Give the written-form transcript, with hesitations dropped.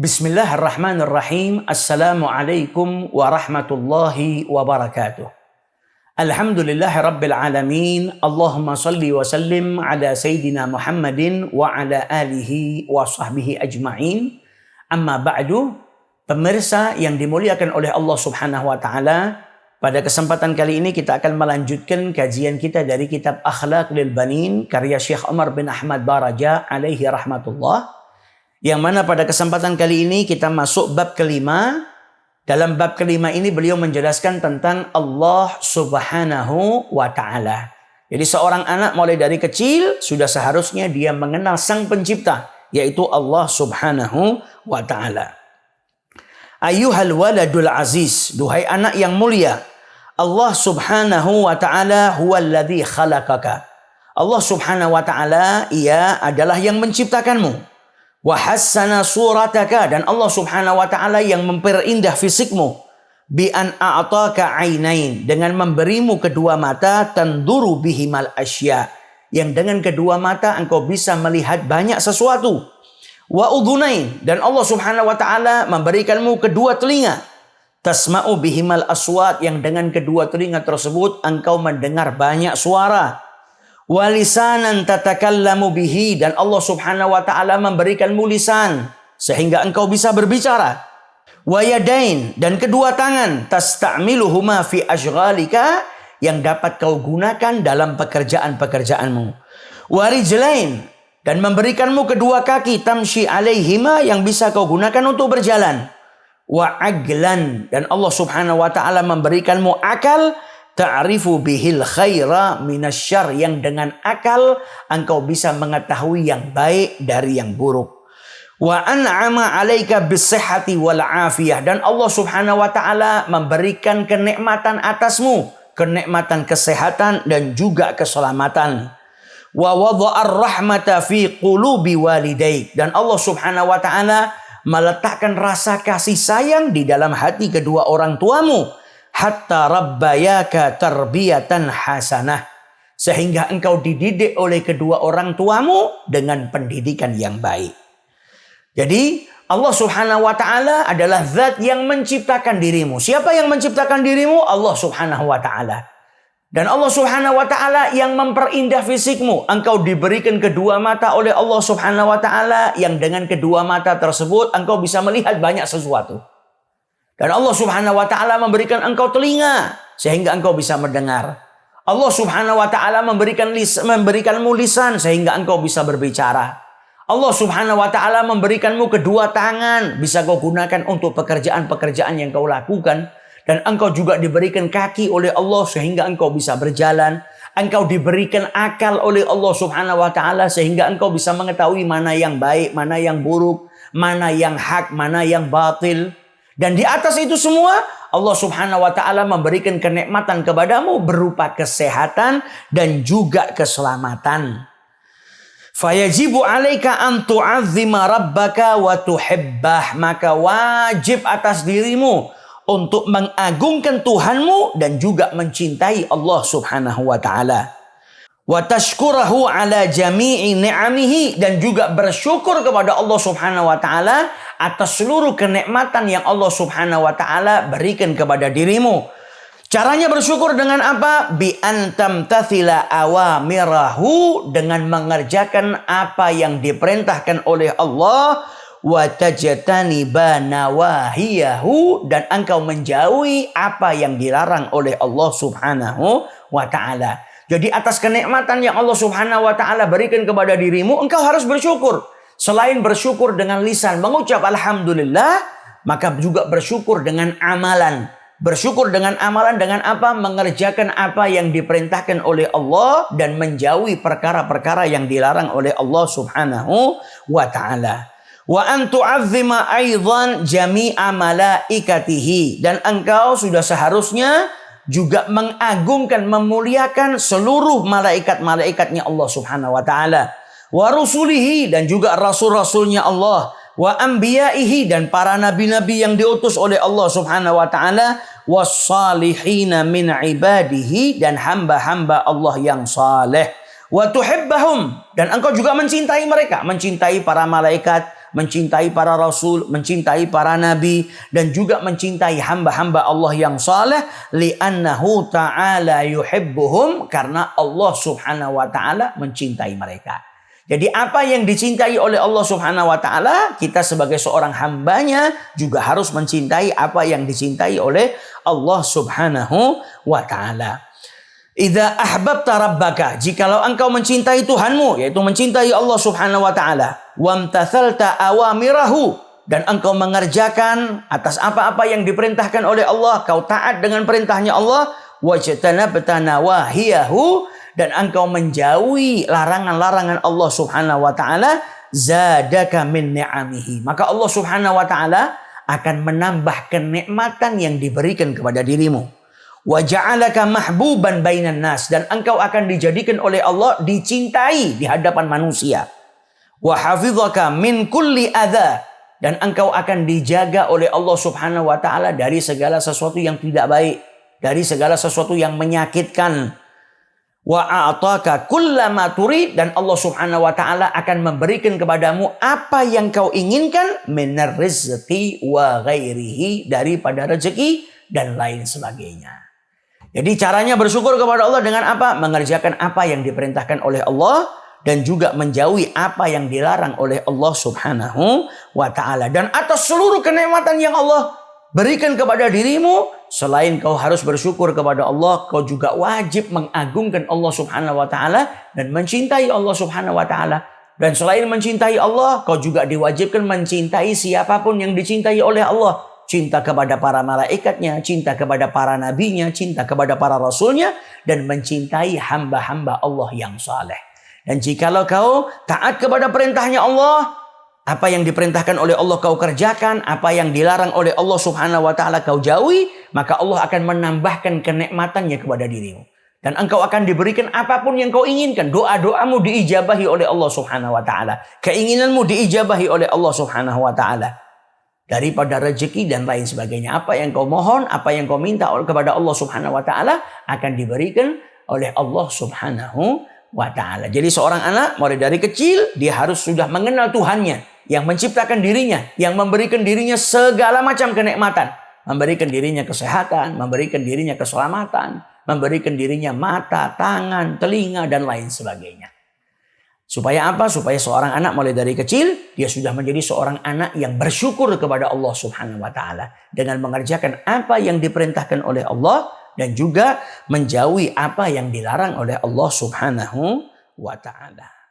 Bismillahirrahmanirrahim. Assalamualaikum warahmatullahi wabarakatuh. Alhamdulillahi rabbil alamin. Allahumma salli wa sallim ala Sayyidina Muhammadin wa ala alihi wa sahbihi ajma'in. Amma ba'du. Pemirsa yang dimuliakan oleh Allah subhanahu wa ta'ala, pada kesempatan kali ini kita akan melanjutkan kajian kita dari kitab Akhlaq lil Banin karya Syekh Umar bin Ahmad Baraja alaihi rahmatullah. Yang mana pada kesempatan kali ini kita masuk bab kelima. Dalam bab kelima ini beliau menjelaskan tentang Allah subhanahu wa ta'ala. Jadi seorang anak mulai dari kecil sudah seharusnya dia mengenal sang pencipta, yaitu Allah subhanahu wa ta'ala. Ayyuhal waladul aziz, duhai anak yang mulia, Allah subhanahu wa ta'ala huwallazi khalaqaka. Allah subhanahu wa ta'ala, ia adalah yang menciptakanmu. Wa hassana surataka, dan Allah subhanahu wa ta'ala yang memperindah fisikmu. Bi an a'taka ainain, dengan memberimu kedua mata, tanduru bihimal asya, yang dengan kedua mata engkau bisa melihat banyak sesuatu. Wa udhunain, dan Allah subhanahu wa ta'ala memberikanmu kedua telinga. Tasma'u bihimal aswat, yang dengan kedua telinga tersebut engkau mendengar banyak suara. Walisanan tatakallamu bihi, dan Allah subhanahu wa ta'ala memberikanmu lisan sehingga engkau bisa berbicara. Wayadain, dan kedua tangan, tasta'miluhuma fi ashghalika, yang dapat kau gunakan dalam pekerjaan-pekerjaanmu. Warijlain, dan memberikanmu kedua kaki, tamshi alaihima, yang bisa kau gunakan untuk berjalan. Wa aglan, dan Allah subhanahu wa ta'ala memberikanmu akal, ta'rifu bihil khaira minasyarr, yang dengan akal engkau bisa mengetahui yang baik dari yang buruk. Wa an'ama 'alaika bisihhati wal 'afiyah, dan Allah Subhanahu wa taala memberikan kenikmatan atasmu, kenikmatan kesehatan dan juga keselamatan. Wa wada'ar rahmata fi qulubi walidaik, dan Allah Subhanahu wa taala meletakkan rasa kasih sayang di dalam hati kedua orang tuamu. Hatta rabbayaka tarbiyatan hasanah, sehingga engkau dididik oleh kedua orang tuamu dengan pendidikan yang baik. Jadi Allah subhanahu wa ta'ala adalah zat yang menciptakan dirimu. Siapa yang menciptakan dirimu? Allah subhanahu wa ta'ala. Dan Allah subhanahu wa ta'ala yang memperindah fisikmu. Engkau diberikan kedua mata oleh Allah subhanahu wa ta'ala, yang dengan kedua mata tersebut engkau bisa melihat banyak sesuatu. Dan Allah subhanahu wa ta'ala memberikan engkau telinga sehingga engkau bisa mendengar. Allah subhanahu wa ta'ala memberikanmu lisan sehingga engkau bisa berbicara. Allah subhanahu wa ta'ala memberikanmu kedua tangan, bisa kau gunakan untuk pekerjaan-pekerjaan yang kau lakukan. Dan engkau juga diberikan kaki oleh Allah sehingga engkau bisa berjalan. Engkau diberikan akal oleh Allah subhanahu wa ta'ala sehingga engkau bisa mengetahui mana yang baik, mana yang buruk, mana yang hak, mana yang batil. Dan di atas itu semua Allah subhanahu wa ta'ala memberikan kenikmatan kepadamu berupa kesehatan dan juga keselamatan. Fayajibu alaika an tu'azzima rabbaka wa tuhibbah, maka wajib atas dirimu untuk mengagungkan Tuhanmu dan juga mencintai Allah subhanahu wa ta'ala. Wa tashkurahu ala jami'i ni'amihi, dan juga bersyukur kepada Allah subhanahu wa ta'ala atas seluruh kenikmatan yang Allah subhanahu wa ta'ala berikan kepada dirimu. Caranya bersyukur dengan apa? Bi antam tathila awamirahu, dengan mengerjakan apa yang diperintahkan oleh Allah. Wa tajtaniba nawahiyahu, dan engkau menjauhi apa yang dilarang oleh Allah subhanahu wa ta'ala. Jadi atas kenikmatan yang Allah subhanahu wa ta'ala berikan kepada dirimu, engkau harus bersyukur. Selain bersyukur dengan lisan, mengucap Alhamdulillah, maka juga bersyukur dengan amalan. Bersyukur dengan amalan dengan apa? Mengerjakan apa yang diperintahkan oleh Allah dan menjauhi perkara-perkara yang dilarang oleh Allah subhanahu wa ta'ala. Wa an tu'azzima aidan jami'a malaikatihi, dan engkau sudah seharusnya juga mengagungkan, memuliakan seluruh malaikat-malaikatnya Allah subhanahu wa ta'ala. Wa rusulihi, dan juga rasul-rasulnya Allah. Wa anbiya'ihi, dan para nabi-nabi yang diutus oleh Allah subhanahu wa ta'ala. Wassalihina min ibadihi, dan hamba-hamba Allah yang saleh. Wa tuhibbahum, dan engkau juga mencintai mereka, mencintai para malaikat, mencintai para rasul, mencintai para nabi, dan juga mencintai hamba-hamba Allah yang saleh, li'annahu ta'ala yuhibbuhum, karena Allah subhanahu wa ta'ala mencintai mereka. Jadi apa yang dicintai oleh Allah subhanahu wa ta'ala, kita sebagai seorang hambanya juga harus mencintai apa yang dicintai oleh Allah subhanahu wa ta'ala. Idza ahbabta rabbaka, jikalau engkau mencintai Tuhanmu, yaitu mencintai Allah subhanahu wa ta'ala, wamtathalta awamirahu, dan engkau mengerjakan atas apa-apa yang diperintahkan oleh Allah, kau taat dengan perintahnya Allah, wajtanabta nawahiyahu, dan engkau menjauhi larangan-larangan Allah subhanahu wa ta'ala, zadaka min ni'amihi, maka Allah subhanahu wa ta'ala akan menambah kenikmatan yang diberikan kepada dirimu. Wa ja'alaka mahbuban bainan nas, dan engkau akan dijadikan oleh Allah dicintai di hadapan manusia. Wa hafizaka min kulli adza, dan engkau akan dijaga oleh Allah subhanahu wa ta'ala dari segala sesuatu yang tidak baik, dari segala sesuatu yang menyakitkan. Wa a'taka kullama turid, dan Allah subhanahu wa ta'ala akan memberikan kepadamu apa yang kau inginkan, minar rizqi wa ghairihi, daripada rezeki dan lain sebagainya. Jadi caranya bersyukur kepada Allah dengan apa? Mengerjakan apa yang diperintahkan oleh Allah dan juga menjauhi apa yang dilarang oleh Allah subhanahu wa ta'ala. Dan atas seluruh kenikmatan yang Allah berikan kepada dirimu, selain kau harus bersyukur kepada Allah, kau juga wajib mengagungkan Allah subhanahu wa ta'ala dan mencintai Allah subhanahu wa ta'ala. Dan selain mencintai Allah, kau juga diwajibkan mencintai siapapun yang dicintai oleh Allah. Cinta kepada para malaikatnya, cinta kepada para nabinya, cinta kepada para rasulnya, dan mencintai hamba-hamba Allah yang saleh. Dan jikalau kau taat kepada perintahnya Allah, apa yang diperintahkan oleh Allah kau kerjakan, apa yang dilarang oleh Allah subhanahu wa ta'ala kau jauhi, maka Allah akan menambahkan kenikmatannya kepada dirimu. Dan engkau akan diberikan apapun yang kau inginkan. Doa-doamu diijabahi oleh Allah subhanahu wa ta'ala. Keinginanmu diijabahi oleh Allah subhanahu wa ta'ala. Daripada rezeki dan lain sebagainya. Apa yang kau mohon, apa yang kau minta kepada Allah subhanahu wa ta'ala akan diberikan oleh Allah subhanahu wa ta'ala. Jadi seorang anak mulai dari kecil dia harus sudah mengenal Tuhannya yang menciptakan dirinya, yang memberikan dirinya segala macam kenikmatan. Memberikan dirinya kesehatan, memberikan dirinya keselamatan, memberikan dirinya mata, tangan, telinga, dan lain sebagainya. Supaya apa? Supaya seorang anak mulai dari kecil, dia sudah menjadi seorang anak yang bersyukur kepada Allah subhanahu wa ta'ala. Dengan mengerjakan apa yang diperintahkan oleh Allah, dan juga menjauhi apa yang dilarang oleh Allah subhanahu wa ta'ala.